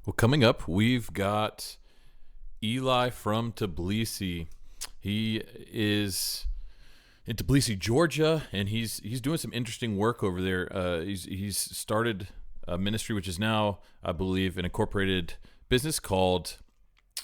Well, coming up, we've got Eli from Tbilisi. He is in Tbilisi, Georgia, and he's doing some interesting work over there. He's started a ministry which is now, I believe, an incorporated business called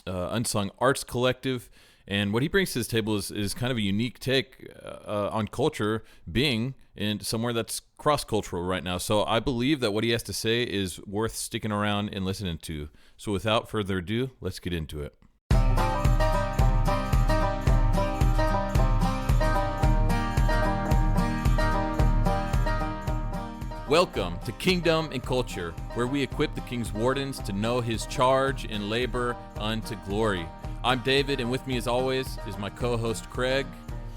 Unsung Arts Collective. And what he brings to this table is kind of a unique take on culture, being in somewhere that's cross-cultural right now. So I believe that what he has to say is worth sticking around and listening to. So without further ado, let's get into it. Welcome to Kingdom and Culture, where we equip the King's wardens to know his charge and labor unto glory. I'm David, and with me as always is my co-host Craig.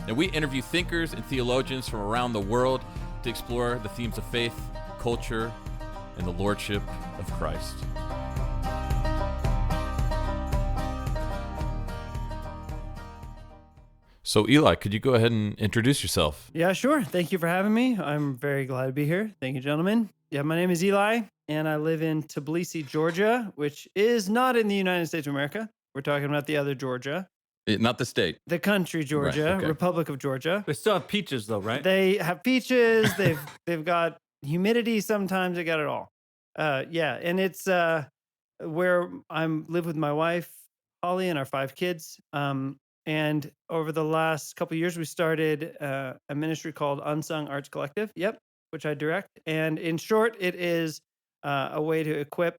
And we interview thinkers and theologians from around the world to explore the themes of faith, culture, and the lordship of Christ. So Eli, could you go ahead and introduce yourself? Yeah, sure. Thank you for having me. I'm very glad to be here. Thank you, gentlemen. Yeah, my name is Eli, and I live in Tbilisi, Georgia, which is not in the United States of America. We're talking about the other Georgia, Not the state. the country Georgia, Right, okay. Republic of Georgia. They still have peaches, though, right? They have beaches. They've got humidity. Sometimes they got it all. Yeah, and it's where I'm live with my wife Holly and our 5 kids. And over the last couple of years, we started a ministry called Unsung Arts Collective. Yep, which I direct. And in short, it is a way to equip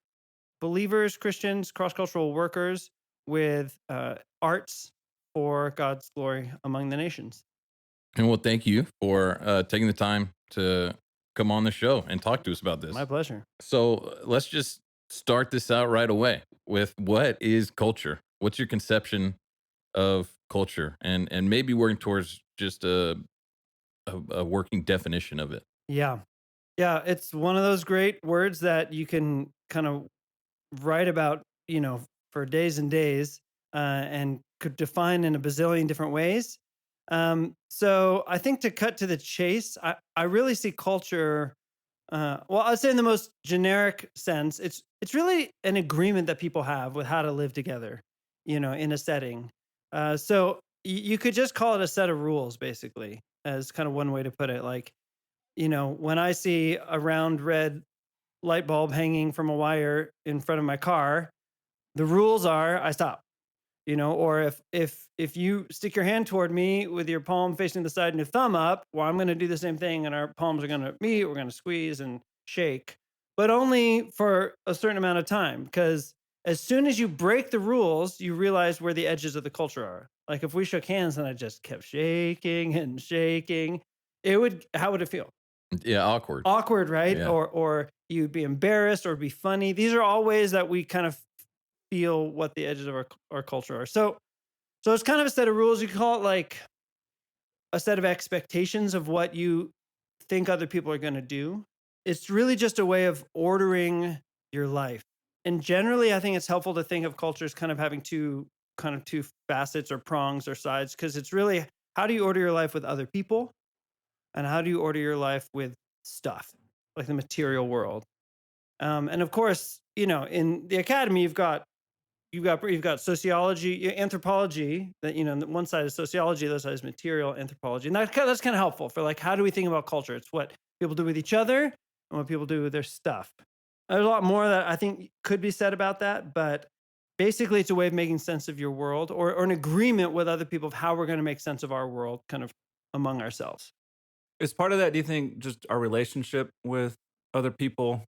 believers, Christians, cross-cultural workers with arts for God's glory among the nations. And well, thank you for taking the time to come on the show and talk to us about this. My pleasure. So let's just start this out right away with what is culture? What's your conception of culture? And maybe working towards just a working definition of it. Yeah. Yeah, it's one of those great words that you can kind of write about, for days and days, and could define in a bazillion different ways. So I think to cut to the chase, I really see culture. Well, I'd say in the most generic sense, it's really an agreement that people have with how to live together, in a setting. So you could just call it a set of rules, basically, as kind of one way to put it. Like, when I see a round red light bulb hanging from a wire in front of my car, the rules are I stop. Or if you stick your hand toward me with your palm facing the side and your thumb up, well, I'm going to do the same thing, and our palms are going to meet. We're going to squeeze and shake, but only for a certain amount of time. Because as soon as you break the rules, you realize where the edges of the culture are. Like if we shook hands and I just kept shaking and shaking, how would it feel? Yeah, awkward. Awkward, right? Yeah. Or you'd be embarrassed or be funny. These are all ways that we kind of feel what the edges of our culture are. So it's kind of a set of rules. You can call it like a set of expectations of what you think other people are going to do. It's really just a way of ordering your life. And generally, I think it's helpful to think of culture as kind of having two facets or prongs or sides, because it's really, how do you order your life with other people? And how do you order your life with stuff, like the material world? And of course, in the academy, you've got sociology, anthropology. That one side is sociology, the other side is material anthropology, and that's kind of helpful for like how do we think about culture? It's what people do with each other and what people do with their stuff. There's a lot more that I think could be said about that, but basically, it's a way of making sense of your world, or an agreement with other people of how we're going to make sense of our world, kind of among ourselves. Is part of that, do you think, just our relationship with other people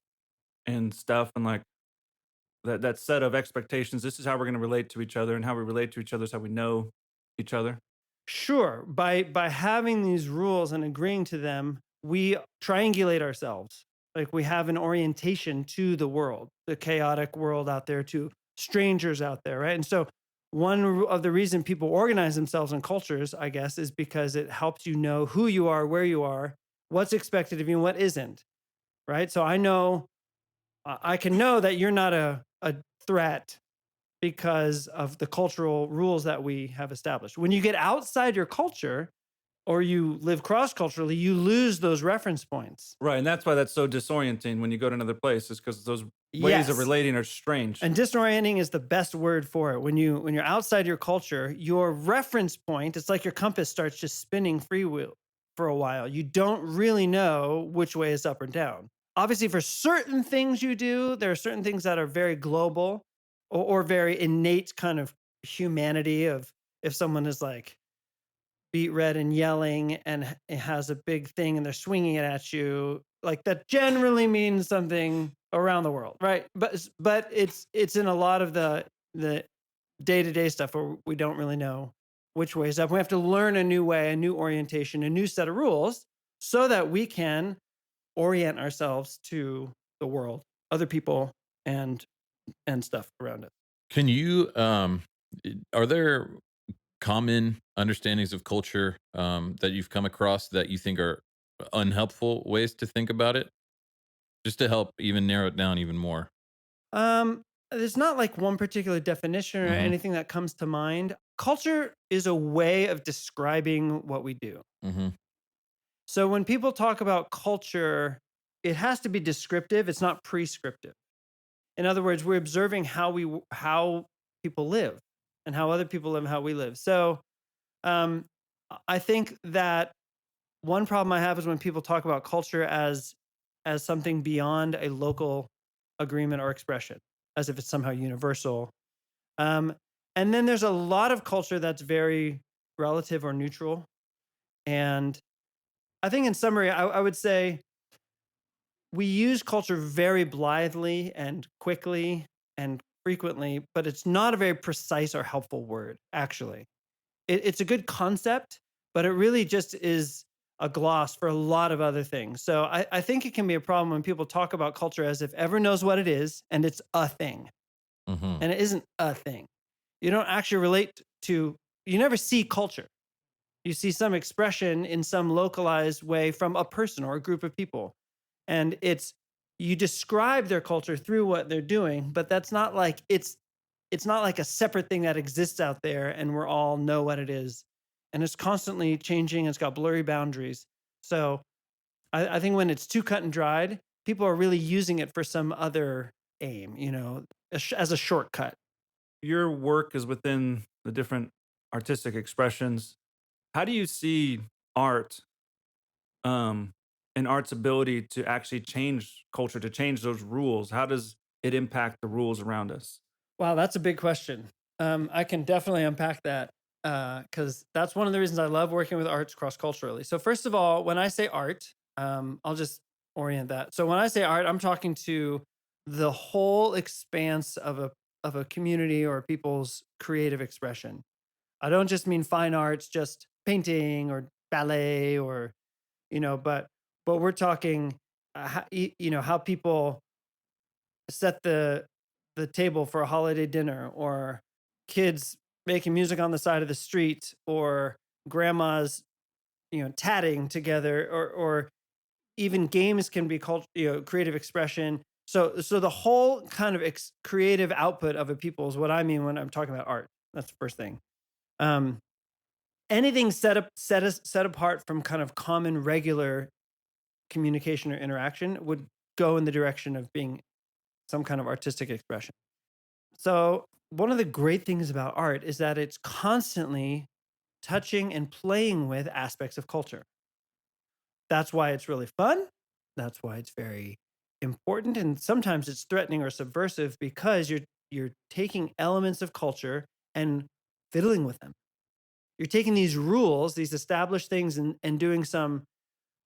and stuff, and like that set of expectations? This is how we're going to relate to each other, and how we relate to each other is how we know each other. Sure. By having these rules and agreeing to them, we triangulate ourselves. Like we have an orientation to the world, the chaotic world out there, to strangers out there, right? And so one of the reason people organize themselves in cultures, I guess, is because it helps you know who you are, where you are, what's expected of you, and what isn't, right? So I can know that you're not a threat because of the cultural rules that we have established. When you get outside your culture, or you live cross-culturally, you lose those reference points. Right, and that's why that's so disorienting when you go to another place, is because those ways of Yes. relating are strange. And disorienting is the best word for it. When you're outside your culture, your reference point, it's like your compass starts just spinning freewheel for a while. You don't really know which way is up or down. Obviously, for certain things you do, there are certain things that are very global or very innate kind of humanity of if someone is like beat red and yelling and it has a big thing and they're swinging it at you, like that generally means something around the world, right? But it's in a lot of the day-to-day stuff where we don't really know which way is up. We have to learn a new way, a new orientation, a new set of rules so that we can orient ourselves to the world, other people, and stuff around us. Can you are there common understandings of culture that you've come across that you think are unhelpful ways to think about it? Just to help even narrow it down even more. There's not like one particular definition or Mhm. anything that comes to mind. Culture is a way of describing what we do. Mhm. So when people talk about culture, it has to be descriptive. It's not prescriptive. In other words, we're observing how people live and how other people live and how we live. So um, I think that one problem I have is when people talk about culture as something beyond a local agreement or expression, as if it's somehow universal. Um, and then there's a lot of culture that's very relative or neutral. And I think, in summary, I would say we use culture very blithely and quickly and frequently, but it's not a very precise or helpful word, actually. It's a good concept, but it really just is a gloss for a lot of other things. So I think it can be a problem when people talk about culture as if everyone knows what it is and it's a thing. Mhm. And it isn't a thing. You don't actually relate to, you never see culture. You see some expression in some localized way from a person or a group of people. And you describe their culture through what they're doing, but that's not like it's not like a separate thing that exists out there and we're all know what it is. And it's constantly changing. It's got blurry boundaries. So I think when it's too cut and dried, people are really using it for some other aim, as a shortcut. Your work is within the different artistic expressions. How do you see art um, and art's ability to actually change culture, to change those rules? How does it impact the rules around us? Wow, that's a big question. I can definitely unpack that because that's one of the reasons I love working with arts cross culturally. So, first of all, when I say art, I'll just orient that. So, when I say art, I'm talking to the whole expanse of a community or people's creative expression. I don't just mean fine arts, just painting or ballet or but we're talking, how people set the table for a holiday dinner, or kids making music on the side of the street, or grandmas tatting together, or even games can be called creative expression. So the whole kind of creative output of a people is what I mean when I'm talking about art. That's the first thing. um Anything set apart from kind of common regular communication or interaction would go in the direction of being some kind of artistic expression. So, one of the great things about art is that it's constantly touching and playing with aspects of culture. That's why it's really fun. That's why it's very important, and sometimes it's threatening or subversive because you're taking elements of culture and fiddling with them. You're taking these rules, these established things, and doing some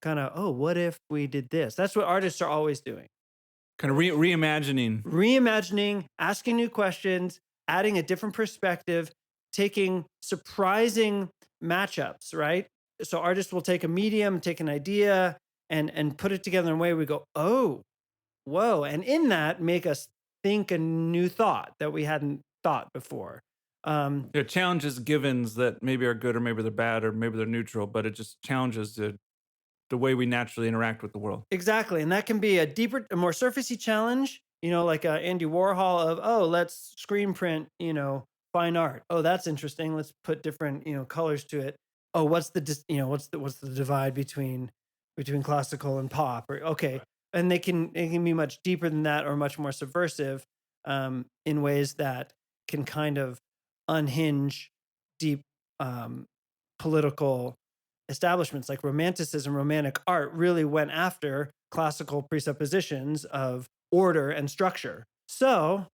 kind of, oh, what if we did this? That's what artists are always doing. Kind of reimagining. Reimagining, asking new questions, adding a different perspective, taking surprising matchups, right? So artists will take a medium, take an idea, and put it together in a way we go, oh, whoa. And in that, make us think a new thought that we hadn't thought before. It challenges givens that maybe are good or maybe they're bad or maybe they're neutral, but it just challenges the way we naturally interact with the world. Exactly. And that can be a deeper, a more surfacey challenge, like Andy Warhol of, oh, let's screen print, fine art. Oh, that's interesting. Let's put different, colors to it. Oh, what's the divide between classical and pop? Or okay, and they can be much deeper than that or much more subversive in ways that can kind of unhinge deep political establishments. Like Romanticism, romantic art really went after classical presuppositions of order and structure. So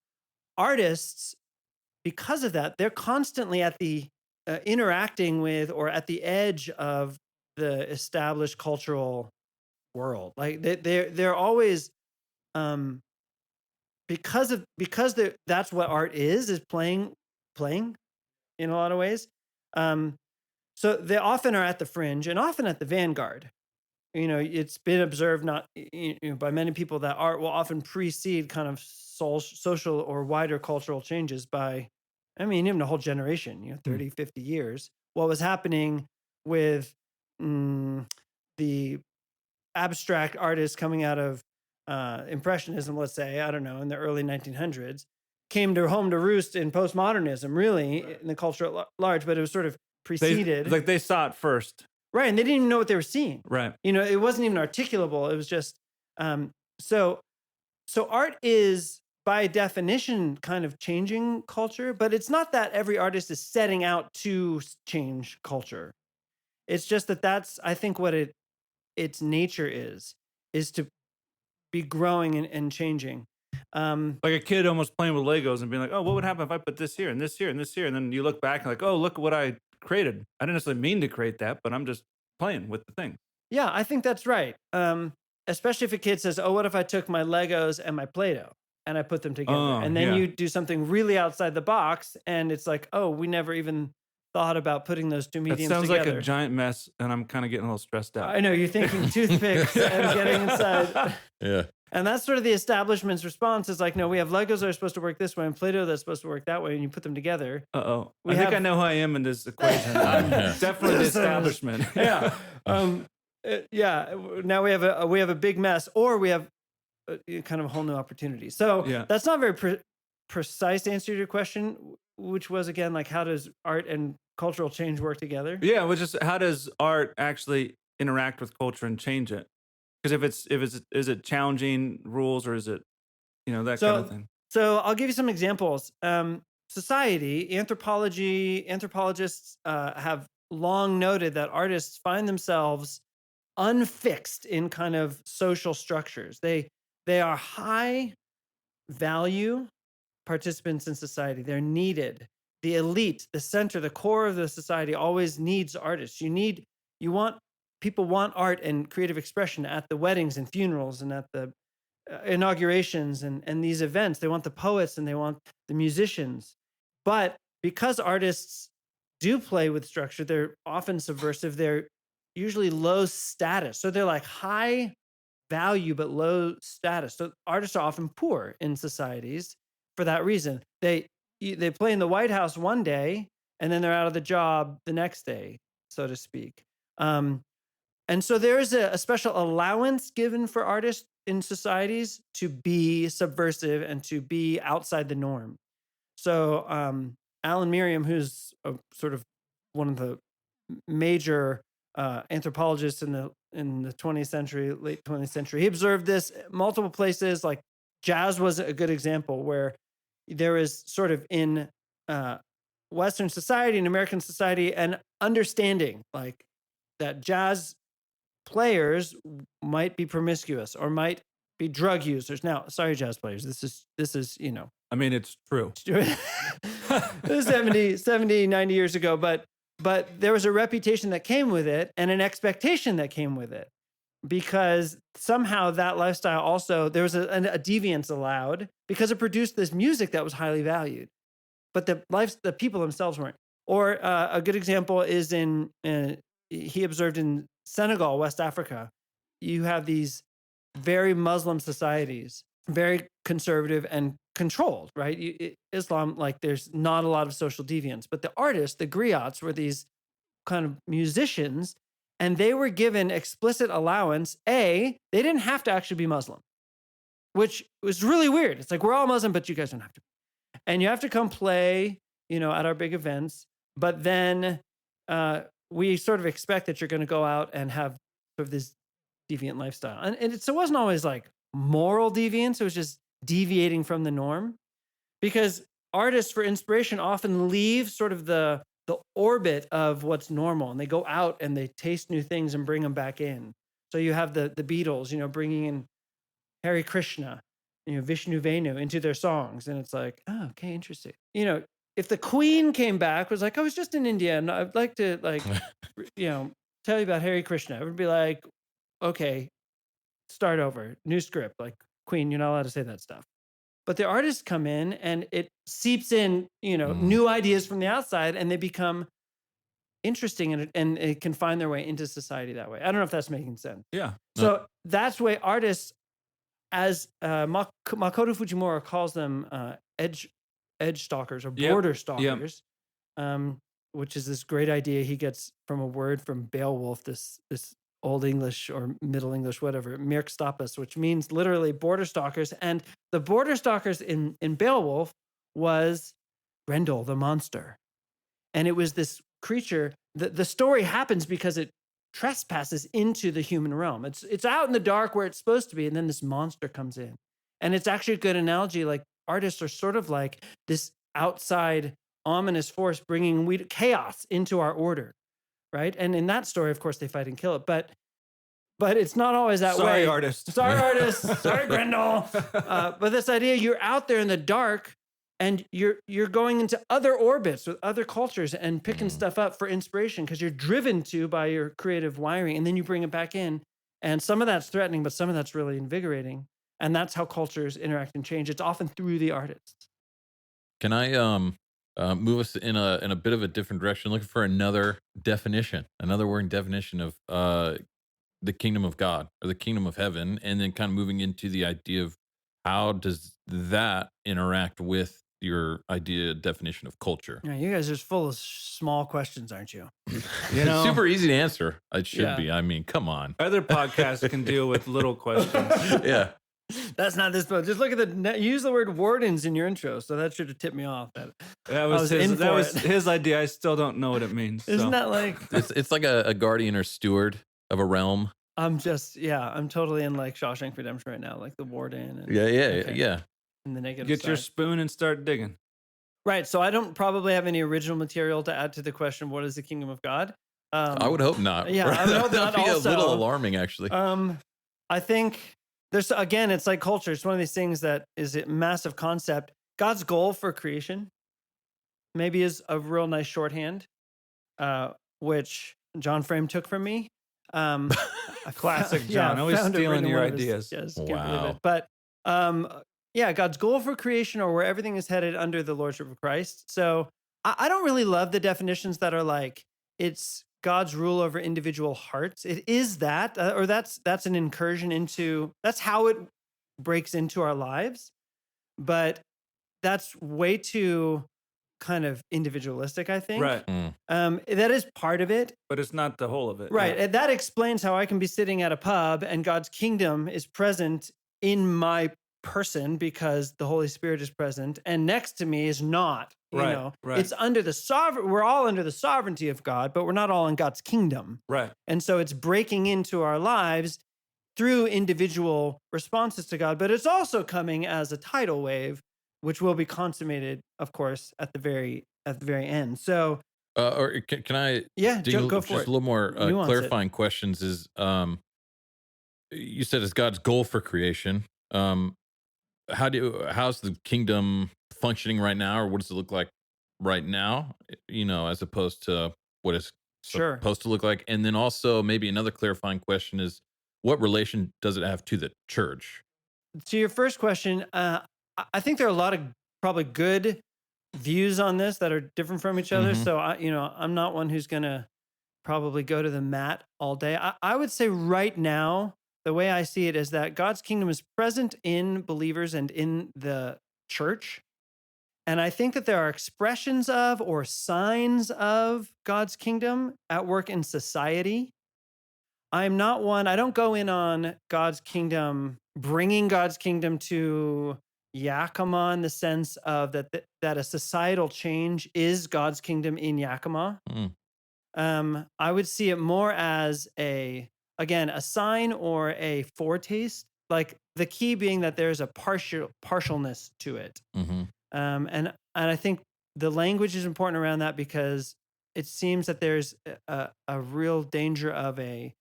artists, because of that, they're constantly at the interacting with or at the edge of the established cultural world. Like they're always because that's what art is playing in a lot of ways. So they often are at the fringe and often at the vanguard. It's been observed by many people that art will often precede kind of social or wider cultural changes by, even a whole generation, 30, 50 years. What was happening with the abstract artists coming out of Impressionism, let's say, I don't know, in the early 1900s, came to home to roost in postmodernism, really, in the culture at large, but it was sort of preceded. They saw it first. Right, and they didn't even know what they were seeing. Right. It wasn't even articulable. It was just, so art is, by definition, kind of changing culture, but it's not that every artist is setting out to change culture. It's just that's, I think, what its nature is to be growing and changing. Like a kid almost playing with Legos and being like, oh, what would happen if I put this here and this here and this here? And then you look back and like, oh, look what I created. I didn't necessarily mean to create that, but I'm just playing with the thing. Yeah, I think that's right. Especially if a kid says, oh, what if I took my Legos and my Play-Doh and I put them together? And then you do something really outside the box and it's like, oh, we never even thought about putting those two mediums together. That sounds like a giant mess and I'm kind of getting a little stressed out. I know, you're thinking toothpicks and getting inside. Yeah. And that's sort of the establishment's response is like, no, we have Legos that are supposed to work this way and Play-Doh that's supposed to work that way, and you put them together. Uh-oh. I think I know who I am in this equation. I'm definitely the establishment. Yeah. Yeah. Now we have a big mess, or we have kind of a whole new opportunity. So that's not very precise answer to your question, which was, again, like, how does art and cultural change work together? Yeah, which is, how does art actually interact with culture and change it? Because is it challenging rules, or is it, that kind of thing? So I'll give you some examples. Society, anthropologists have long noted that artists find themselves unfixed in kind of social structures. They are high value participants in society. They're needed. The elite, the center, the core of the society always needs artists. People want art and creative expression at the weddings and funerals and at the inaugurations and these events. They want the poets and they want the musicians. But because artists do play with structure, they're often subversive. They're usually low status. So they're like high value, but low status. So artists are often poor in societies for that reason. They play in the White House one day and then they're out of the job the next day, so to speak. And so there is a special allowance given for artists in societies to be subversive and to be outside the norm. So Alan Merriam, who's sort of one of the major anthropologists in the 20th century, late 20th century, he observed this multiple places. Like jazz was a good example, where there is sort of in Western society and American society an understanding like that jazz players might be promiscuous or might be drug users. Now, sorry, jazz players, this is, I mean, it's true. 70, 90 years ago, but there was a reputation that came with it and an expectation that came with it, because somehow that lifestyle also, there was a deviance allowed because it produced this music that was highly valued, but the people themselves weren't. Or a good example is he observed in Senegal, West Africa, you have these very Muslim societies, very conservative and controlled, right? Islam, like, there's not a lot of social deviance, but the artists, the griots, were these kind of musicians, and they were given explicit allowance. They didn't have to actually be Muslim, which was really weird. It's like, we're all Muslim, but you guys don't have to. And you have to come play, at our big events, but then we sort of expect that you're going to go out and have sort of this deviant lifestyle. And so it wasn't always like moral deviance. It was just deviating from the norm, because artists for inspiration often leave sort of the orbit of what's normal, and they go out and they taste new things and bring them back in. So you have the Beatles, bringing in Hare Krishna, Vishnu Venu into their songs. And it's like, oh, okay, interesting. If the Queen came back, was like, I was just in India and I'd like to tell you about Hare Krishna. It would be like, okay, start over, new script. Like, Queen, you're not allowed to say that stuff. But the artists come in and it seeps in, new ideas from the outside, and they become interesting, and it can find their way into society that way. I don't know if that's making sense. Yeah. So that's the way artists, as Makoto Fujimura calls them, edge stalkers or border stalkers, which is this great idea he gets from a word from Beowulf, this Old English or Middle English, whatever, Mirkstappus, which means literally border stalkers. And the border stalkers in Beowulf was Grendel, the monster. And it was this creature. The story happens because it trespasses into the human realm. It's out in the dark where it's supposed to be, and then this monster comes in. And it's actually a good analogy. Like, artists are sort of like this outside ominous force bringing chaos into our order, right? And in that story, of course, they fight and kill it, but it's not always that way. Sorry, artist. Sorry, artist. Sorry, Grendel. But this idea, you're out there in the dark, and you're going into other orbits with other cultures and picking stuff up for inspiration because you're driven to by your creative wiring, and then you bring it back in. And some of that's threatening, but some of that's really invigorating. And that's how cultures interact and change. It's often through the artists. Can I move us in a bit of a different direction, looking for another working definition of the kingdom of God or the kingdom of heaven, and then kind of moving into the idea of how does that interact with your definition of culture? Yeah, you guys are just full of small questions, aren't you? It's super easy to answer. It should be. I mean, come on. Other podcasts can deal with little questions. Yeah. That's not this one. Just look at use the word wardens in your intro. So that should have tipped me off. That was his idea. I still don't know what it means. Isn't that like it's like a guardian or steward of a realm. I'm totally in like Shawshank Redemption right now, like the warden. And, yeah. And the negative Get side. your spoon and start digging. Right. So I don't probably have any original material to add to the question, what is the kingdom of God? I would hope not. Yeah, I would hope not. That'd be also a little alarming, actually. I think it's like culture. It's one of these things that is a massive concept. God's goal for creation maybe is a real nice shorthand, which John Frame took from me. Classic John, always stealing your ideas. Wow. But God's goal for creation, or where everything is headed under the lordship of Christ. So I don't really love the definitions that are like, it's God's rule over individual hearts. It is that, or that's an incursion into, that's how it breaks into our lives. But that's way too kind of individualistic, I think. Right. That is part of it. But it's not the whole of it. Right. And that explains how I can be sitting at a pub and God's kingdom is present in my person because the Holy Spirit is present, and next to me is not. Right. It's under the we're all under the sovereignty of God, but we're not all in God's kingdom. Right. And so it's breaking into our lives through individual responses to God, but it's also coming as a tidal wave, which will be consummated, of course, at the very end. So, or can I? Yeah, go for just it. A little more clarifying questions. Is you said it's God's goal for creation. How's the kingdom functioning right now, or what does it look like right now? As opposed to what it's supposed to look like. And then also maybe another clarifying question is, what relation does it have to the church? To your first question, I think there are a lot of probably good views on this that are different from each other. So I'm not one who's going to probably go to the mat all day. I would say right now, the way I see it is that God's kingdom is present in believers and in the church. And I think that there are expressions of or signs of God's kingdom at work in society. I'm not one, I don't go in on God's kingdom, bringing God's kingdom to Yakima in the sense of that a societal change is God's kingdom in Yakima. I would see it more as a again, a sign or a foretaste. Like the key being that there's a partialness to it. Mm-hmm. And I think the language is important around that because it seems that there's a real danger of a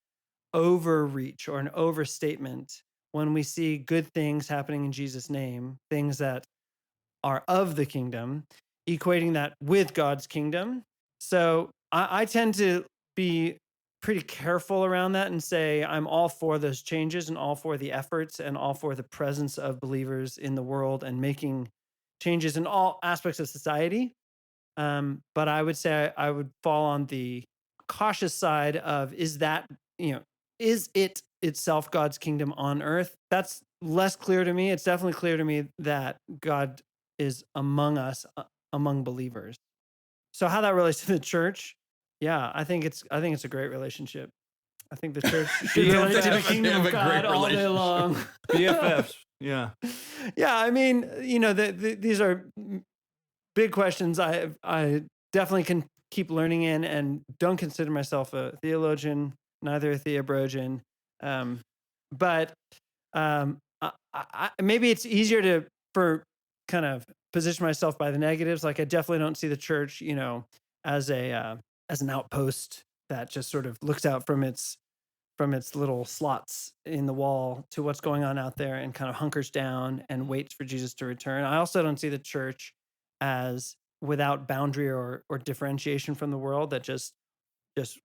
overreach or an overstatement when we see good things happening in Jesus' name, things that are of the kingdom, equating that with God's kingdom. So I tend to be pretty careful around that and say I'm all for those changes and all for the efforts and all for the presence of believers in the world and making changes in all aspects of society. But I would say I would fall on the cautious side of is it itself God's kingdom on earth? That's less clear to me. It's definitely clear to me that God is among us, among believers. So how that relates to the church? Yeah, I think it's a great relationship. I think the church should relate to the They kingdom have of a God great all day relationship. long. BFFs. Yeah. Yeah, I mean, these are big questions. I definitely can keep learning in, and don't consider myself a theologian, neither a theologian. But maybe it's easier for kind of position myself by the negatives. Like I definitely don't see the church, as an outpost that just sort of looks out from its little slots in the wall to what's going on out there and kind of hunkers down and waits for Jesus to return. I also don't see the church as without boundary or differentiation from the world that just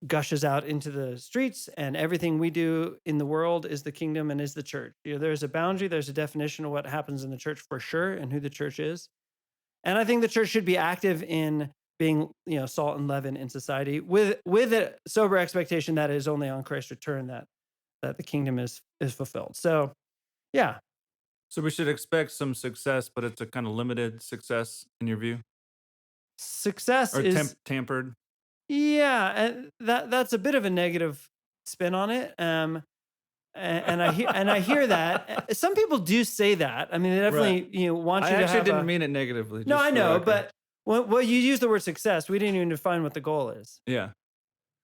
gushes out into the streets, and everything we do in the world is the kingdom and is the church. There's a boundary, there's a definition of what happens in the church for sure and who the church is. And I think the church should be active in being, salt and leaven in society with a sober expectation that it is only on Christ's return that the kingdom is fulfilled. So, yeah. So we should expect some success, but it's a kind of limited success in your view, Success or is tampered. Yeah, and that's a bit of a negative spin on it. And I hear that some people do say that. I mean, they definitely want you to have. I actually didn't mean it negatively. No, I know, but but well, you use the word success. We didn't even define what the goal is. yeah.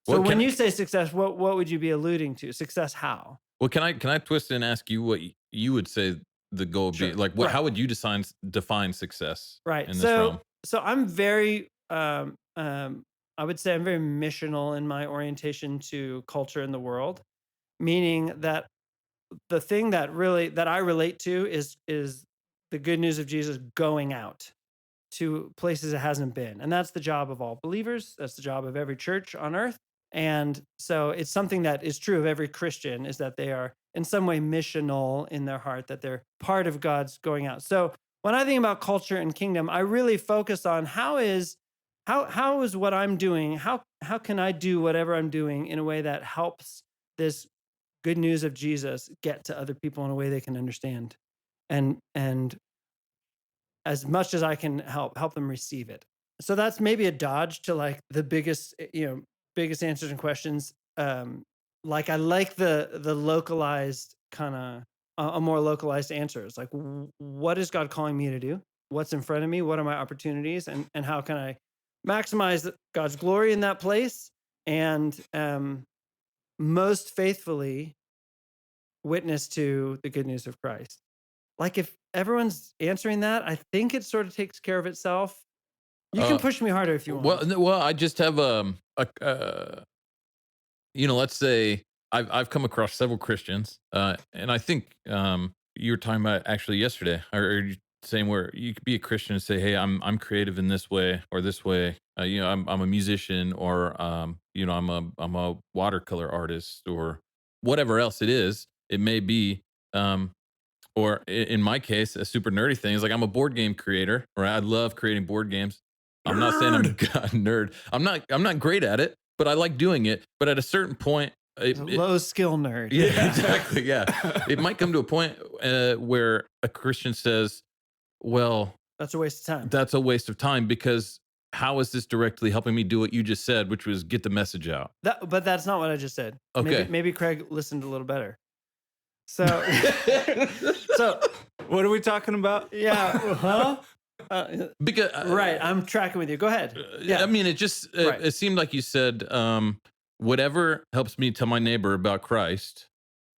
So when you say success, what would you be alluding to? Success how? Well, can I twist it and ask you what you would say the goal would be? Like, how would you define success? Right. In this realm? So I'm very I would say I'm very missional in my orientation to culture in the world, meaning that the thing that I relate to is the good news of Jesus going out to places it hasn't been. And that's the job of all believers. That's the job of every church on earth. And so it's something that is true of every Christian, is that they are in some way missional in their heart, that they're part of God's going out. So when I think about culture and kingdom, I really focus on how is what I'm doing, how can I do whatever I'm doing in a way that helps this good news of Jesus get to other people in a way they can understand, and as much as I can help them receive it. So that's maybe a dodge to like the biggest answers and questions. Like I like the localized kind of a more localized answers. Like what is God calling me to do? What's in front of me? What are my opportunities? And how can I maximize God's glory in that place and most faithfully witness to the good news of Christ. Like if everyone's answering that, I think it sort of takes care of itself. You can push me harder if you want. Well, I just have let's say I've come across several Christians, and I think you were talking about actually yesterday, or saying where you could be a Christian and say, "Hey, I'm creative in this way or this way." I'm a musician, or I'm a watercolor artist, or whatever else it is. It may be, or in my case, a super nerdy thing is like I'm a board game creator, right? I love creating board games. I'm not saying I'm a nerd. I'm not great at it, but I like doing it. But at a certain point, low skill nerd. Yeah, exactly. Yeah, it might come to a point where a Christian says, "Well, that's a waste of time." That's a waste of time, because how is this directly helping me do what you just said, which was get the message out? But that's not what I just said. Okay, maybe Craig listened a little better. So, what are we talking about? Yeah, huh? Because right, I'm tracking with you. Go ahead. Yeah, I mean, it just it seemed like you said, whatever helps me tell my neighbor about Christ,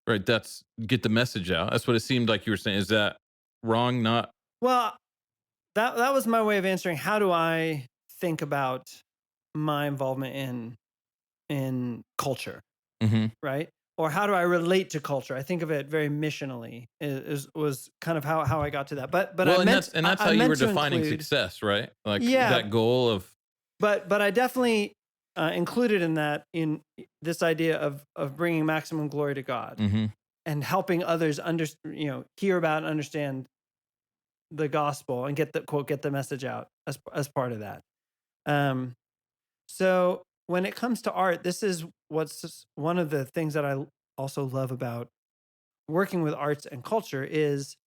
right? That's get the message out. That's what it seemed like you were saying. Is that wrong? Not. Well, that was my way of answering. How do I think about my involvement in culture, Mm-hmm. right? Or how do I relate to culture? I think of it very missionally. Was kind of how I got to that. But Well, I meant that's I how you meant were to defining include, success, right? Like yeah. that goal of. But I definitely included in that in this idea of bringing maximum glory to God Mm-hmm. and helping others hear about and understand the gospel and get the message out as part of that. So when it comes to art, this is what's one of the things that I also love about working with arts and culture is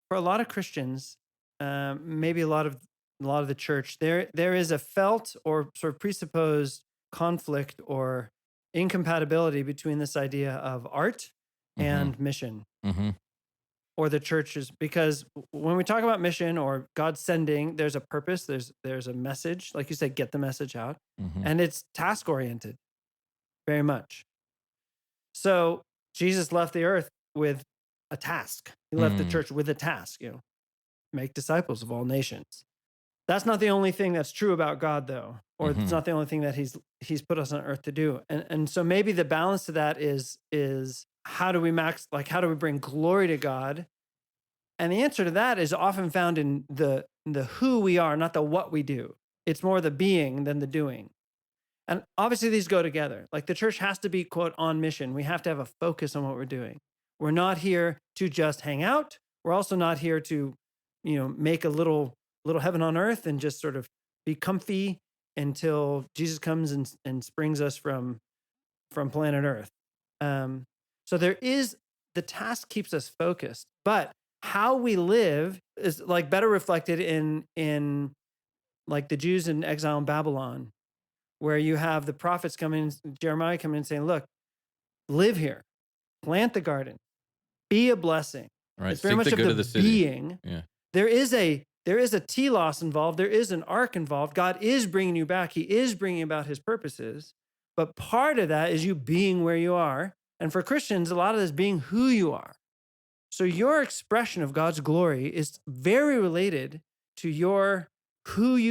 for a lot of Christians, maybe a lot of the church, there is a felt or sort of presupposed conflict or incompatibility between this idea of art Mm-hmm. and mission. Mm-hmm. Or the churches, because when we talk about mission or God sending, there's a purpose, there's a message, like you said, get the message out, Mm-hmm. and it's task oriented, very much. So Jesus left the earth with a task. He left the church with a task, make disciples of all nations. That's not the only thing that's true about God, though, or it's not the only thing that He's put us on earth to do. And so maybe the balance to that is how do we bring glory to God? And the answer to that is often found in the who we are, not the what we do. It's more the being than the doing. And obviously these go together. Like the church has to be, quote, on mission. We have to have a focus on what we're doing. We're not here to just hang out. We're also not here to, make a little heaven on earth and just sort of be comfy until Jesus comes and springs us from planet Earth. So the task keeps us focused, but how we live is like better reflected in like the Jews in exile in Babylon, where you have the prophets coming, Jeremiah coming and saying, look, live here, plant the garden, be a blessing. Right. It's very Seek much the of good the of the city. being. Yeah. There is a telos involved. There is an ark involved. God is bringing you back. He is bringing about his purposes. But part of that is you being where you are. And for Christians, a lot of this being who you are. So your expression of God's glory is very related to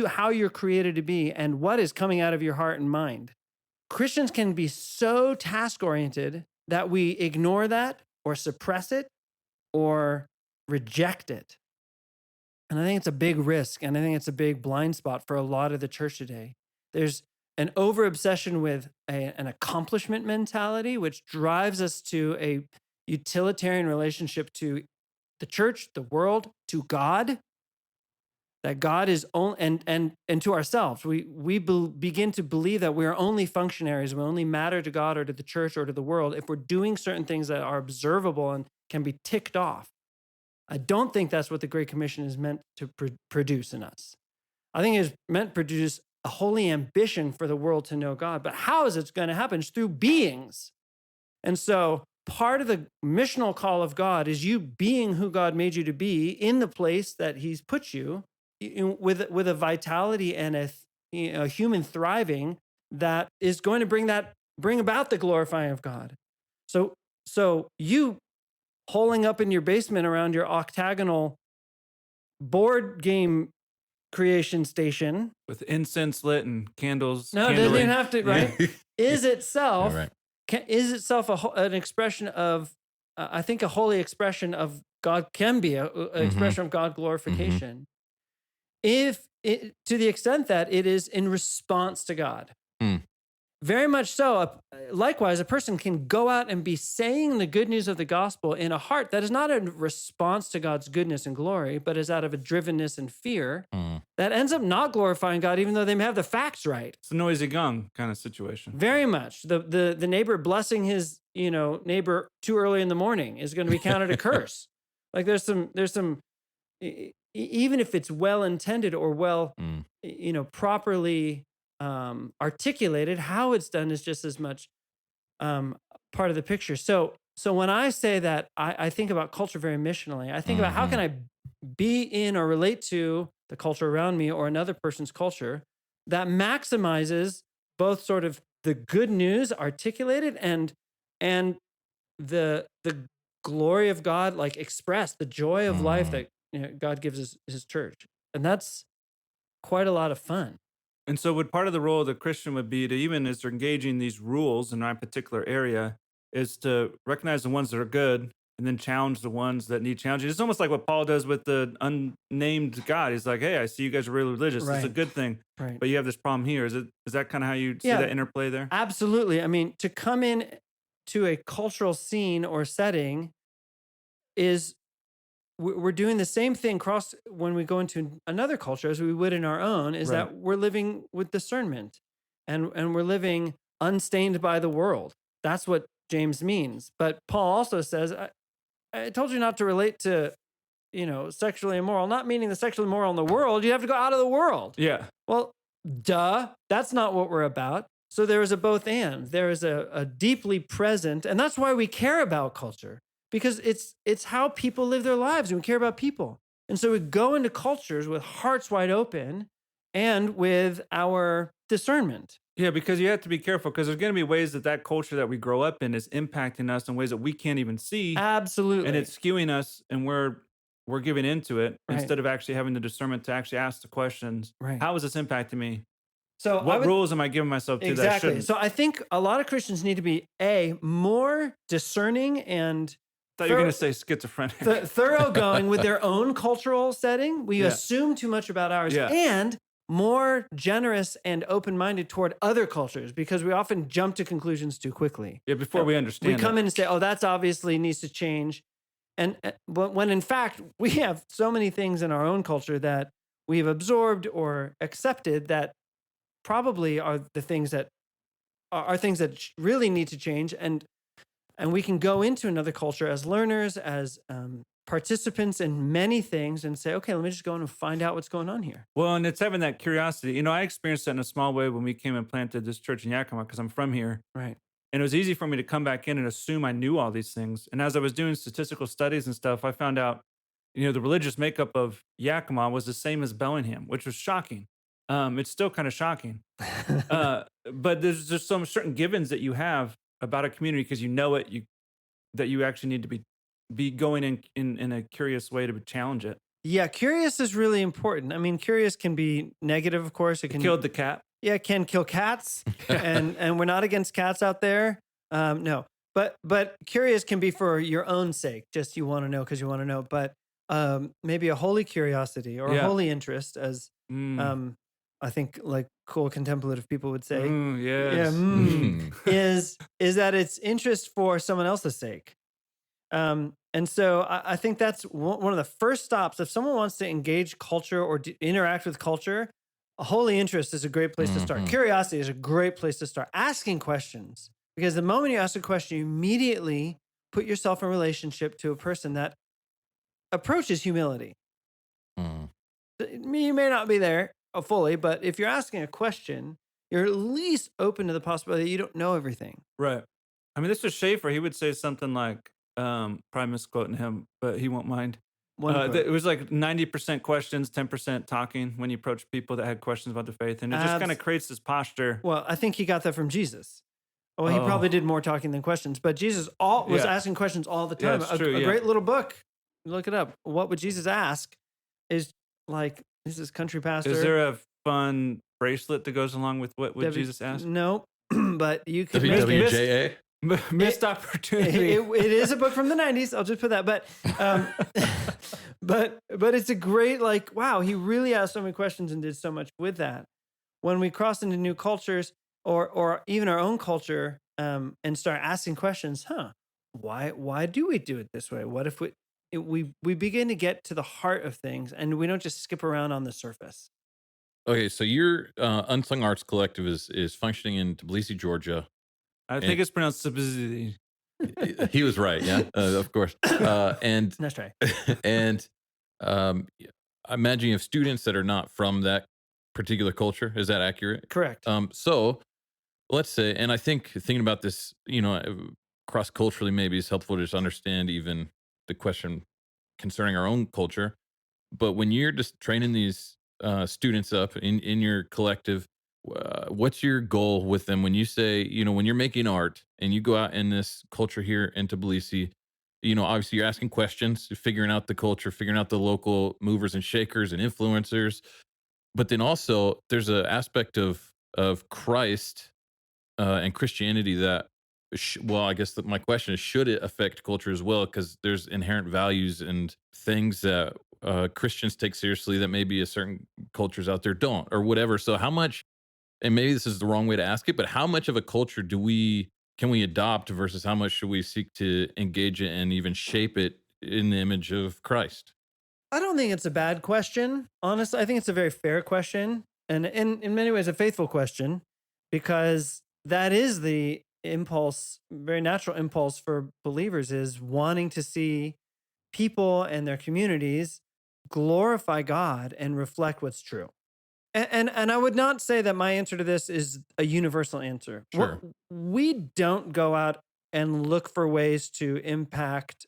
how you're created to be and what is coming out of your heart and mind. Christians can be so task-oriented that we ignore that or suppress it or reject it. And I think it's a big risk, and I think it's a big blind spot for a lot of the church today. There's an over-obsession with an accomplishment mentality, which drives us to a utilitarian relationship to the church, the world, to God, that God is only, and to ourselves. We begin to believe that we're only functionaries, we only matter to God or to the church or to the world if we're doing certain things that are observable and can be ticked off. I don't think that's what the Great Commission is meant to produce in us. I think it's meant to produce a holy ambition for the world to know God. But how is it going to happen? It's through beings. And so part of the missional call of God is you being who God made you to be in the place that he's put you, with a vitality and a human thriving that is going to bring about the glorifying of God. So you holing up in your basement around your octagonal board game creation station with incense lit and candles. No, it doesn't even have to, right? Is itself Yeah, right. Is itself an expression of, I think a holy expression of God can be an expression of God glorification. If it, to the extent that it is in response to God. Very much so. Likewise, a person can go out and be saying the good news of the gospel in a heart that is not a response to God's goodness and glory, but is out of a drivenness and fear that ends up not glorifying God, even though they may have the facts right. It's a noisy gong kind of situation. Very much. The neighbor blessing his neighbor too early in the morning is going to be counted a curse. Like there's some even if it's well intended or well properly articulated, how it's done is just as much part of the picture. So when I say that I think about culture very missionally, I think about how can I be in or relate to the culture around me or another person's culture that maximizes both sort of the good news articulated and the glory of God like expressed, the joy of life that God gives his church. And that's quite a lot of fun. And so, would part of the role of the Christian would be to, even as they're engaging these rules in our particular area, is to recognize the ones that are good and then challenge the ones that need challenging. It's almost like what Paul does with the unnamed God. He's like, "Hey, I see you guys are really religious. It's a Right. good thing, Right. but you have this problem here." Is that kind of how you see Yeah. that interplay there? Absolutely. I mean, to come in to a cultural scene or setting is we're doing the same thing when we go into another culture as we would in our own, is Right. that we're living with discernment and we're living unstained by the world. That's what James means. But Paul also says, I told you not to relate to, sexually immoral, not meaning the sexually immoral in the world. You have to go out of the world. Yeah. Well, duh, that's not what we're about. So there is a both and. There is a deeply present, and that's why we care about culture, because it's how people live their lives, and we care about people. And so we go into cultures with hearts wide open and with our discernment. Yeah, because you have to be careful, because there's going to be ways that culture that we grow up in is impacting us in ways that we can't even see, Absolutely. and it's skewing us, and we're giving into it Right. instead of actually having the discernment to actually ask the questions. Right. How is this impacting me? So What rules am I giving myself to that I exactly. shouldn't? So I think a lot of Christians need to be more discerning and I thought you were going to say schizophrenic. thoroughgoing with their own cultural setting. We Yeah. assume too much about ours, Yeah. and more generous and open-minded toward other cultures, because we often jump to conclusions too quickly. Yeah, before we understand We come in and say, "Oh, that's obviously needs to change," and when in fact we have so many things in our own culture that we've absorbed or accepted that probably are the things that are things that really need to change, and we can go into another culture as learners, as participants in many things, and say, okay, let me just go in and find out what's going on here. Well, and it's having that curiosity. I experienced that in a small way when we came and planted this church in Yakima, because I'm from here. Right. And it was easy for me to come back in and assume I knew all these things. And as I was doing statistical studies and stuff, I found out, the religious makeup of Yakima was the same as Bellingham, which was shocking. It's still kind of shocking. But there's just some certain givens that you have about a community, because that you actually need to be going in a curious way to challenge it. Yeah, curious is really important. I mean, curious can be negative, of course. It can Killed the cat. Yeah, it can kill cats, and we're not against cats out there. No, but curious can be for your own sake, just you want to know because you want to know. But maybe a holy curiosity or a holy interest, as I think like cool contemplative people would say. Yes. Yeah, is that it's interest for someone else's sake. And so I think that's one of the first stops. If someone wants to engage culture or interact with culture, a holy interest is a great place to start. Curiosity is a great place to start. Asking questions, because the moment you ask a question, you immediately put yourself in relationship to a person that approaches humility. You may not be there fully, but if you're asking a question, you're at least open to the possibility that you don't know everything. Right. I mean, this was Schaefer. He would say something like, probably misquoting him, but he won't mind. It was like 90% questions, 10% talking when you approach people that had questions about the faith. And it just kind of creates this posture. Well, I think he got that from Jesus. Well, he probably did more talking than questions, but Jesus was asking questions all the time. Yeah, true, a great little book. Look it up. What would Jesus ask? Is like, this is country pastor. Is there a fun bracelet that goes along with what Jesus asked? No, but you can WWJA? Missed opportunity. It is a book from the 90s. I'll just put that. But it's a great, like, wow, he really asked so many questions and did so much with that. When we cross into new cultures or even our own culture and start asking questions, why do we do it this way? What if we begin to get to the heart of things and we don't just skip around on the surface? Okay, so your Unsung Arts Collective is functioning in Tbilisi, Georgia. I think it's pronounced Tbilisi. He was right, yeah, of course. And Nice try. And I imagine you have students that are not from that particular culture. Is that accurate? Correct. So let's say, and I think thinking about this, cross culturally, maybe is helpful to just understand even the question concerning our own culture. But when you're just training these students up in your collective, what's your goal with them when you say, when you're making art and you go out in this culture here in Tbilisi, obviously you're asking questions, you're figuring out the culture, figuring out the local movers and shakers and influencers, but then also there's an aspect of Christ and Christianity that, well, I guess that my question is, should it affect culture as well? Because there's inherent values and things that Christians take seriously that maybe a certain cultures out there don't, or whatever. So how much, and maybe this is the wrong way to ask it, but how much of a culture can we adopt versus how much should we seek to engage it and even shape it in the image of Christ? I don't think it's a bad question. Honestly, I think it's a very fair question, and in many ways a faithful question, because that is the impulse, very natural impulse for believers, is wanting to see people and their communities glorify God and reflect what's true. And I would not say that my answer to this is a universal answer. Sure. We don't go out and look for ways to impact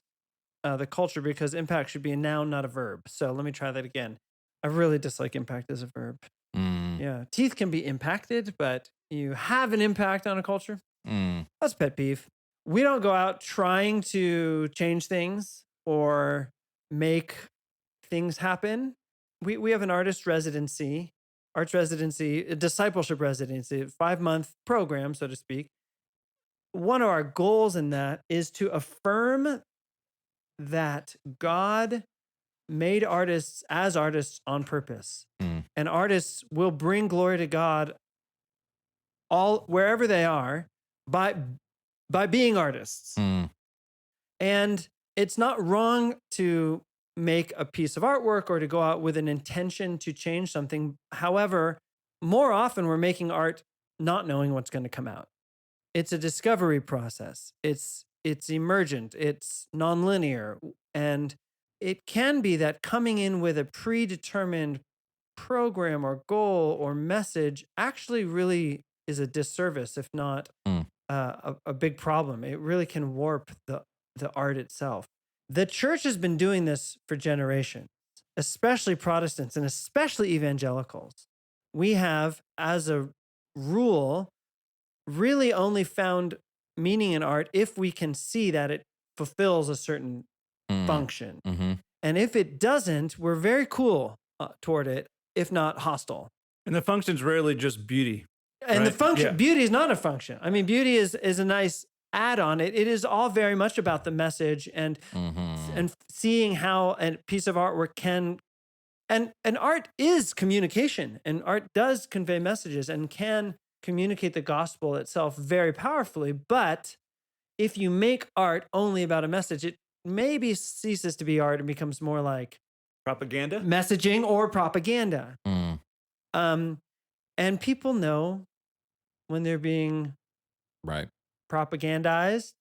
the culture, because impact should be a noun, not a verb. So let me try that again. I really dislike impact as a verb. Mm, Yeah, teeth can be impacted, but you have an impact on a culture. mm, That's a pet peeve. We don't go out trying to change things or make things happen. We have an arts residency, a discipleship residency, a 5-month program, so to speak. One of our goals in that is to affirm that God made artists as artists on purpose. mm, And artists will bring glory to God all wherever they are by being artists. mm, And it's not wrong to make a piece of artwork or to go out with an intention to change something. However, more often we're making art not knowing what's going to come out. It's a discovery process. It's emergent, it's nonlinear, and it can be that coming in with a predetermined program or goal or message actually really is a disservice, if not mm. a big problem. It really can warp the art itself. The church has been doing this for generations, especially Protestants and especially evangelicals. We have, as a rule, really only found meaning in art if we can see that it fulfills a certain function. Mm-hmm. And if it doesn't, we're very cool toward it, if not hostile. And the function's rarely just beauty. And the Right. function, Yeah. beauty is not a function. I mean, beauty is a nice add-on. It is all very much about the message and seeing how a piece of artwork can, and art is communication, and art does convey messages and can communicate the gospel itself very powerfully. But if you make art only about a message, it maybe ceases to be art and becomes more like Propaganda? messaging or propaganda. Mm, And people know when they're being right. propagandized.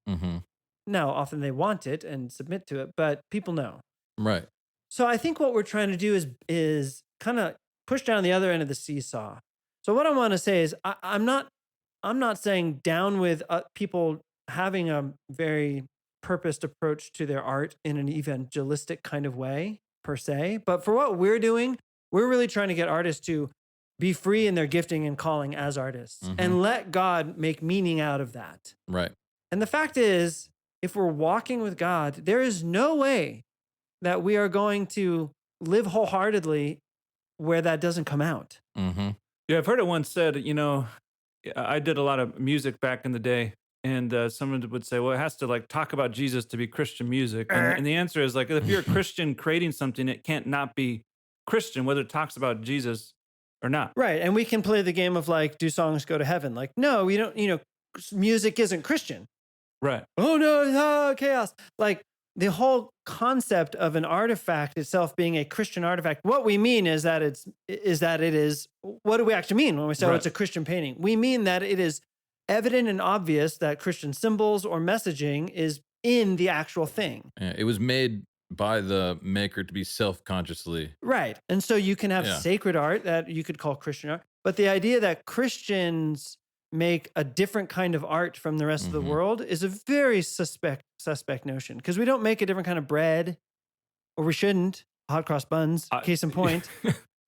Mm-hmm. Now, often they want it and submit to it, but people know. Right. So I think what we're trying to do is kind of push down the other end of the seesaw. So what I want to say is I'm not saying down with people having a very purposed approach to their art in an evangelistic kind of way per se, but for what we're doing, we're really trying to get artists to be free in their gifting and calling as artists and let God make meaning out of that. Right. And the fact is, if we're walking with God, there is no way that we are going to live wholeheartedly where that doesn't come out. Mm-hmm. Yeah, I've heard it once said, I did a lot of music back in the day, and someone would say, well, it has to like talk about Jesus to be Christian music. And the answer is like, if you're a Christian creating something, it can't not be Christian, whether it talks about Jesus or not. Right. And we can play the game of like, do songs go to heaven? Like, no, we don't, music isn't Christian. Right. Oh no, chaos. Like the whole concept of an artifact itself being a Christian artifact, what we mean is that it is, what do we actually mean when we say it's a Christian painting? We mean that it is evident and obvious that Christian symbols or messaging is in the actual thing. Yeah, it was made by the maker to be self-consciously. Right. And so you can have sacred art that you could call Christian art, but the idea that Christians make a different kind of art from the rest of the world is a very suspect notion, because we don't make a different kind of bread, or we shouldn't. Hot cross buns, case in point.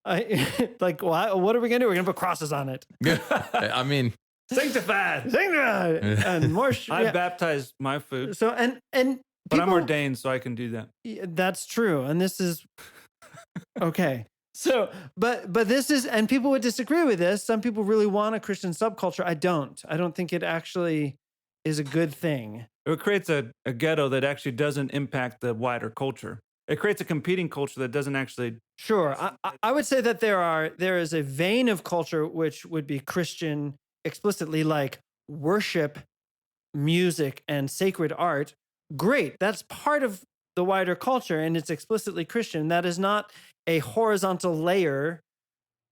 Like, what are we gonna do? We're gonna put crosses on it. Yeah. I mean, Sanctified. And more. I baptized my food, So and but I'm people- ordained, so I can do that. That's true, and this is okay. So, but this is, and people would disagree with this. Some people really want a Christian subculture. I don't. I don't think it actually is a good thing. It creates a ghetto that actually doesn't impact the wider culture. It creates a competing culture that doesn't actually. Sure, I would say that there is a vein of culture which would be Christian explicitly, like worship, music, and sacred art. Great, that's part of the wider culture, and it's explicitly Christian. That is not a horizontal layer,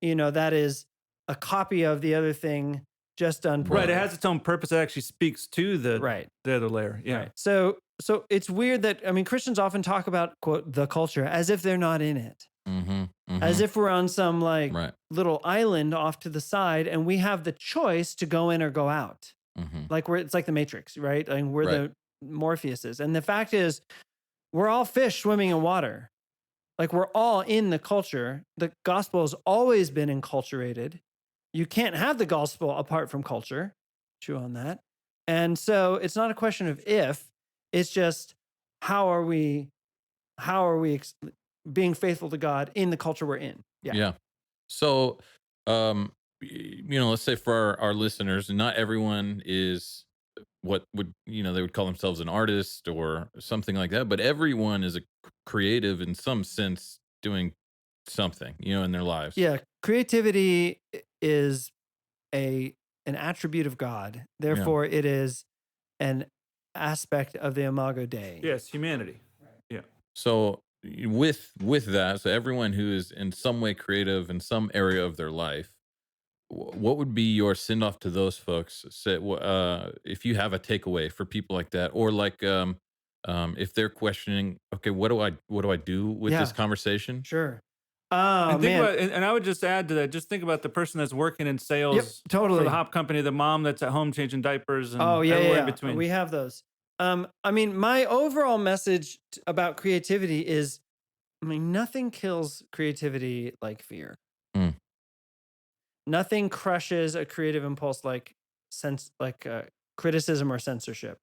that is a copy of the other thing just done poorly. Right, it has its own purpose that actually speaks to the other layer. Yeah. Right. So it's weird that, Christians often talk about, quote, the culture as if they're not in it. As if we're on some little island off to the side and we have the choice to go in or go out. Like it's like the Matrix, right? Like we're the Morpheuses. And the fact is, we're all fish swimming in water. Like we're all in the culture. The gospel has always been enculturated. You can't have the gospel apart from culture. Chew on that. And so it's not a question of if, it's just how are we being faithful to God in the culture we're in? Yeah. So, let's say for our listeners, not everyone is what would, they would call themselves an artist or something like that, but everyone is a creative in some sense doing something, in their lives. Yeah. Creativity is an attribute of God. Therefore, it is an aspect of the Imago Dei. Yes, humanity. Yeah. So with that, so everyone who is in some way creative in some area of their life, what would be your send off to those folks? Say, if you have a takeaway for people like that, or like if they're questioning, okay, what do I do with this conversation? Sure. And I would just add to that, just think about the person that's working in sales totally. for the hop company, the mom that's at home changing diapers, and everywhere in between. We have those. My overall message about creativity is, nothing kills creativity like fear. Nothing crushes a creative impulse like criticism or censorship.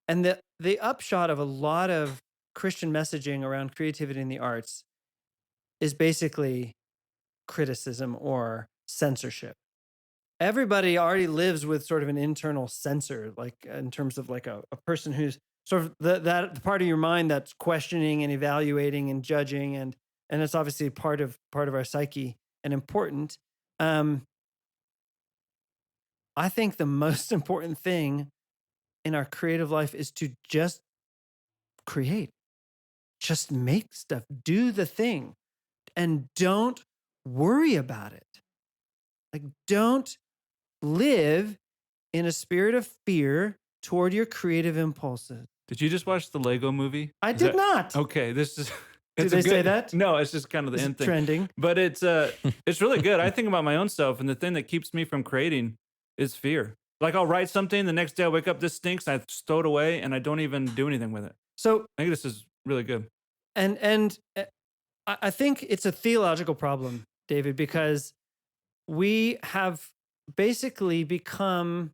And the upshot of a lot of Christian messaging around creativity in the arts is basically criticism or censorship. Everybody already lives with sort of an internal censor, like in terms of like a person who's sort of the part of your mind that's questioning and evaluating and judging, and it's obviously part of our psyche and important. I think the most important thing in our creative life is to just create, just make stuff, do the thing, and don't worry about it. Like, don't live in a spirit of fear toward your creative impulses. Did you just watch the Lego movie? I did not. Okay, this is. Did they say that? No, it's just kind of the end thing. Trending. But it's really good. I think about my own self, and the thing that keeps me from creating is fear. Like I'll write something, the next day I wake up, this stinks, I throw it away, and I don't even do anything with it. So I think this is really good. And I think it's a theological problem, David, because we have basically become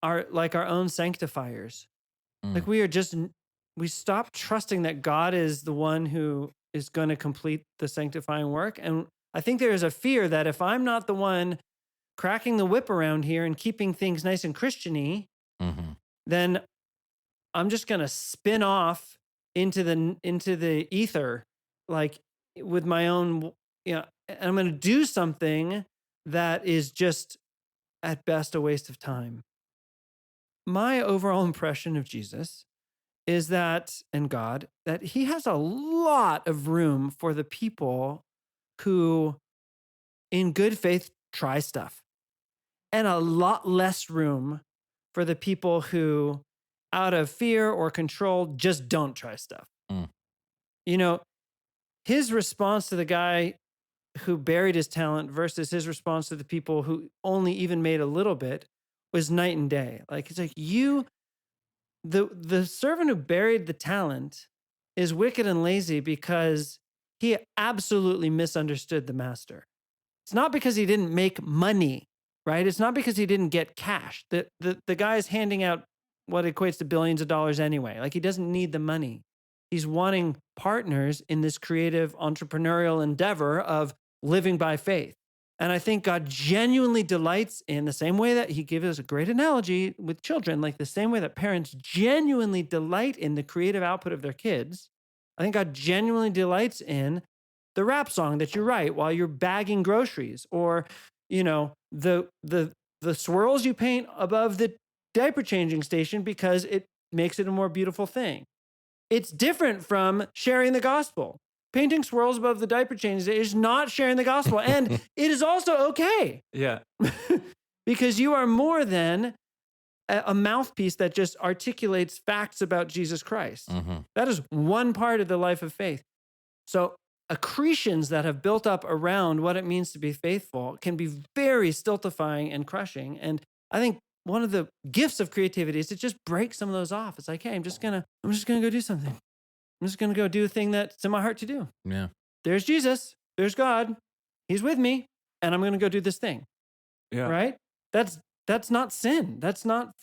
our own sanctifiers. Like we stop trusting that God is the one who is going to complete the sanctifying work. And I think there is a fear that if I'm not the one cracking the whip around here and keeping things nice and Christian-y, then I'm just going to spin off into the ether, like with my own, and I'm going to do something that is just at best a waste of time. My overall impression of Jesus is that, and God, that he has a lot of room for the people who, in good faith, try stuff, and a lot less room for the people who, out of fear or control, just don't try stuff. His response to the guy who buried his talent versus his response to the people who only even made a little bit was night and day. Like, it's like the servant who buried the talent is wicked and lazy because he absolutely misunderstood the master. It's not because he didn't make money, right? It's not because he didn't get cash. The guy is handing out what equates to billions of dollars anyway. Like, he doesn't need the money. He's wanting partners in this creative entrepreneurial endeavor of living by faith. And I think God genuinely delights in the same way that he gives us a great analogy with children, like the same way that parents genuinely delight in the creative output of their kids. I think God genuinely delights in the rap song that you write while you're bagging groceries, or, the swirls you paint above the diaper changing station because it makes it a more beautiful thing. It's different from sharing the gospel. Painting swirls above the diaper change is not sharing the gospel. And it is also okay. Yeah. Because you are more than a mouthpiece that just articulates facts about Jesus Christ. That is one part of the life of faith. So accretions that have built up around what it means to be faithful can be very stultifying and crushing. And I think one of the gifts of creativity is to just break some of those off. It's like, hey, I'm just gonna go do something. I'm just going to go do a thing that's in my heart to do. Yeah. There's Jesus. There's God. He's with me. And I'm going to go do this thing. Yeah. Right? That's not sin. That's not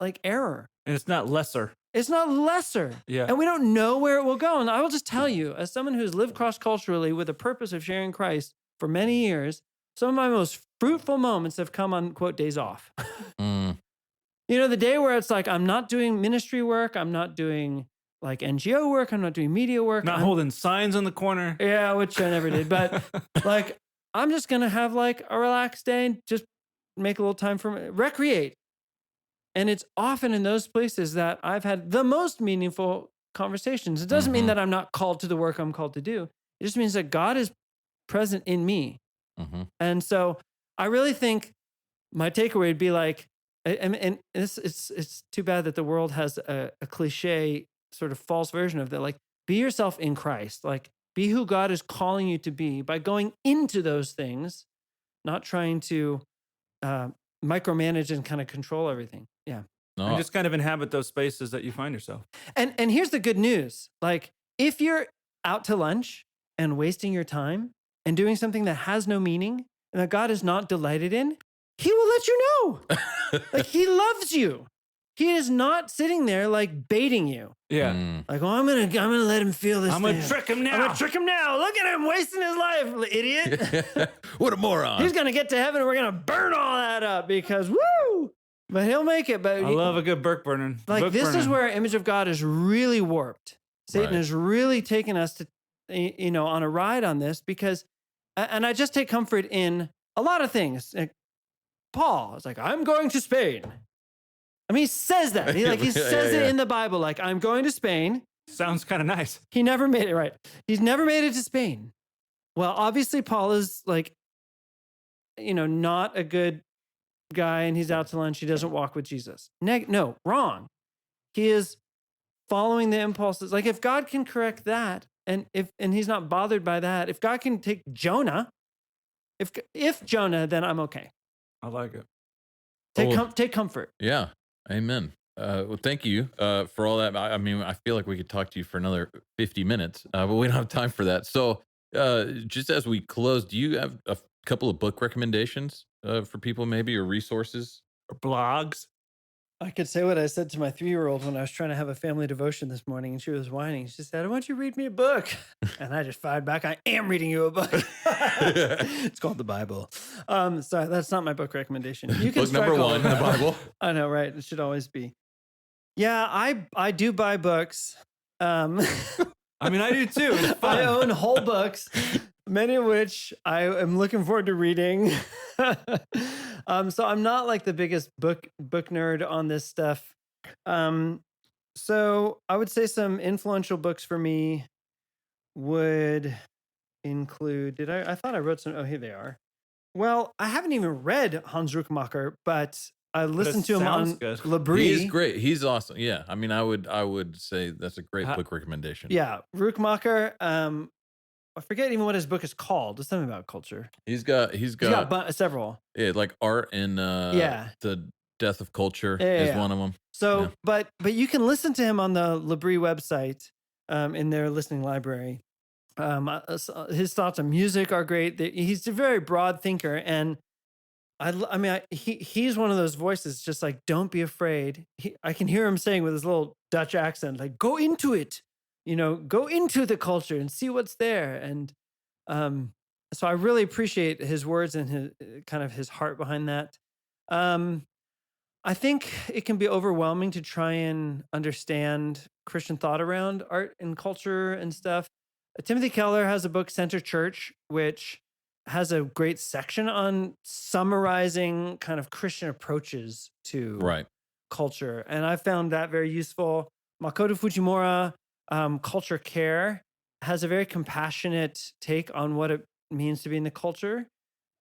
like error. And it's not lesser. It's not lesser. Yeah. And we don't know where it will go. And I will just tell you, as someone who's lived cross-culturally with a purpose of sharing Christ for many years, some of my most fruitful moments have come on, quote, days off. The day where it's like, I'm not doing ministry work. I'm not doing like NGO work. I'm not doing media work. Not holding signs on the corner. Yeah, which I never did. But like, I'm just going to have like a relaxed day and just make a little time for recreate. And it's often in those places that I've had the most meaningful conversations. It doesn't mean that I'm not called to the work I'm called to do. It just means that God is present in me. And so I really think my takeaway would be like, and it's too bad that the world has a cliche sort of false version of that. Like, be yourself in Christ. Like, be who God is calling you to be by going into those things, not trying to micromanage and kind of control everything. Yeah. No. And just kind of inhabit those spaces that you find yourself. And here's the good news. Like, if you're out to lunch and wasting your time and doing something that has no meaning and that God is not delighted in, he will let you know. Like, he loves you. He is not sitting there like baiting you. Yeah. Like, oh, I'm gonna let him feel this. I'm gonna trick him now. I'm gonna trick him now. Look at him wasting his life, idiot. What a moron. He's gonna get to heaven and we're gonna burn all that up because woo! But he'll make it. But I love a good book burning. Like, this is where our image of God is really warped. Satan has really taken us to, on a ride on this because, and I just take comfort in a lot of things. Like, Paul is like, I'm going to Spain. I mean, he says that. He says it in the Bible, like, I'm going to Spain. Sounds kind of nice. He never made it, right? He's never made it to Spain. Well, obviously, Paul is like, not a good guy, and he's out to lunch. He doesn't walk with Jesus. No, wrong. He is following the impulses. Like, if God can correct that, and he's not bothered by that, if God can take Jonah, if Jonah, then I'm okay. I like it. Take comfort. Yeah. Amen. Well, thank you for all that. I mean, I feel like we could talk to you for another 50 minutes, but we don't have time for that. So just as we close, do you have a couple of book recommendations for people maybe, or resources? Or blogs? I could say what I said to my 3-year-old when I was trying to have a family devotion this morning, and she was whining. She said, "Why don't you read me a book?" And I just fired back, "I am reading you a book." It's called the Bible. Sorry, that's not my book recommendation. You can book number 1, the Bible. I know, right? It should always be. Yeah, I do buy books. I mean, I do too. It's fun. I own whole books, many of which I am looking forward to reading. So I'm not like the biggest book nerd on this stuff. So I would say some influential books for me would include, I thought I wrote some, oh, here they are. Well, I haven't even read Hans Ruckmacher, but I listened to him on Labrie. He's great. He's awesome. Yeah. I mean, I would say that's a great book recommendation. Yeah. Ruckmacher, I forget even what his book is called. It's something about culture. He's got several. Yeah, like Art and the Death of Culture is one of them. So, but you can listen to him on the Labrie website in their listening library. His thoughts on music are great. He's a very broad thinker, and I mean, he's one of those voices, just like, don't be afraid. I can hear him saying with his little Dutch accent, like, go into it, go into the culture and see what's there. And um, so I really appreciate his words and his kind of his heart behind that. Um, I think it can be overwhelming to try and understand Christian thought around art and culture and stuff. Timothy Keller has a book, Center Church, which has a great section on summarizing kind of Christian approaches to Right. culture. And I found that very useful. Makoto Fujimura, Culture Care, has a very compassionate take on what it means to be in the culture,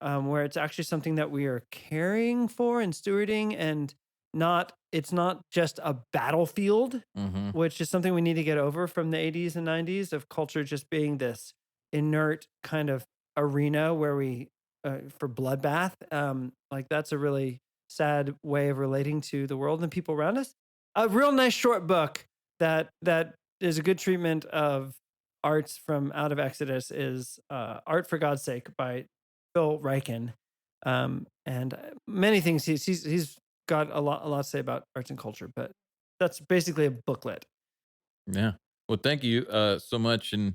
where it's actually something that we are caring for and stewarding, and it's not just a battlefield, Mm-hmm. which is something we need to get over from the 80s and 90s of culture just being this inert kind of arena where we for bloodbath. Like, that's a really sad way of relating to the world and people around us. A real nice short book that is a good treatment of arts from out of Exodus is Art for God's Sake by Phil Ryken. And many things he's got a lot to say about arts and culture, but that's basically a booklet. Yeah. Well, thank you so much. And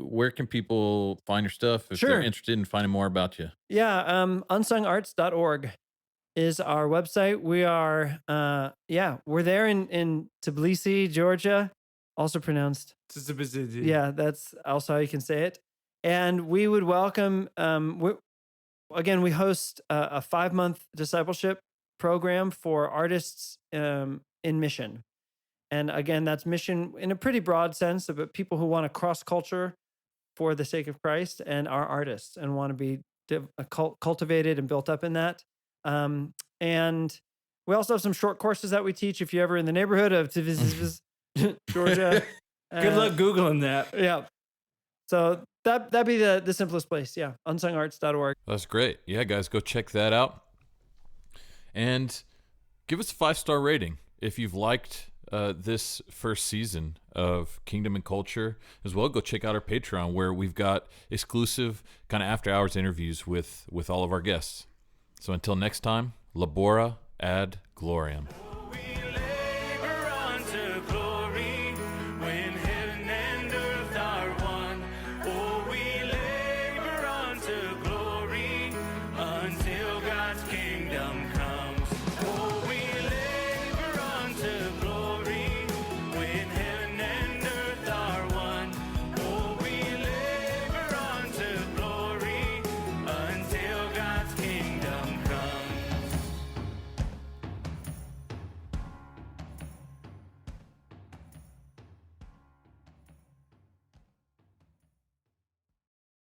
where can people find your stuff if Sure. they're interested in finding more about you? Yeah, unsungarts.org is our website. We are we're there in Tbilisi, Georgia, also pronounced. Yeah, that's also how you can say it. And we would welcome we host a 5-month discipleship program for artists in mission. And again, that's mission in a pretty broad sense, but people who want to cross culture for the sake of Christ and are artists and want to be cultivated and built up in that. And we also have some short courses that we teach if you're ever in the neighborhood of Georgia. Good luck Googling that. Yeah. So that'd be the simplest place. Yeah. unsungarts.org. That's great. Yeah, guys, go check that out. And give us a 5-star rating if you've liked this first season of Kingdom and Culture. As well, go check out our Patreon, where we've got exclusive kind of after-hours interviews with all of our guests. So until next time, labora ad gloriam.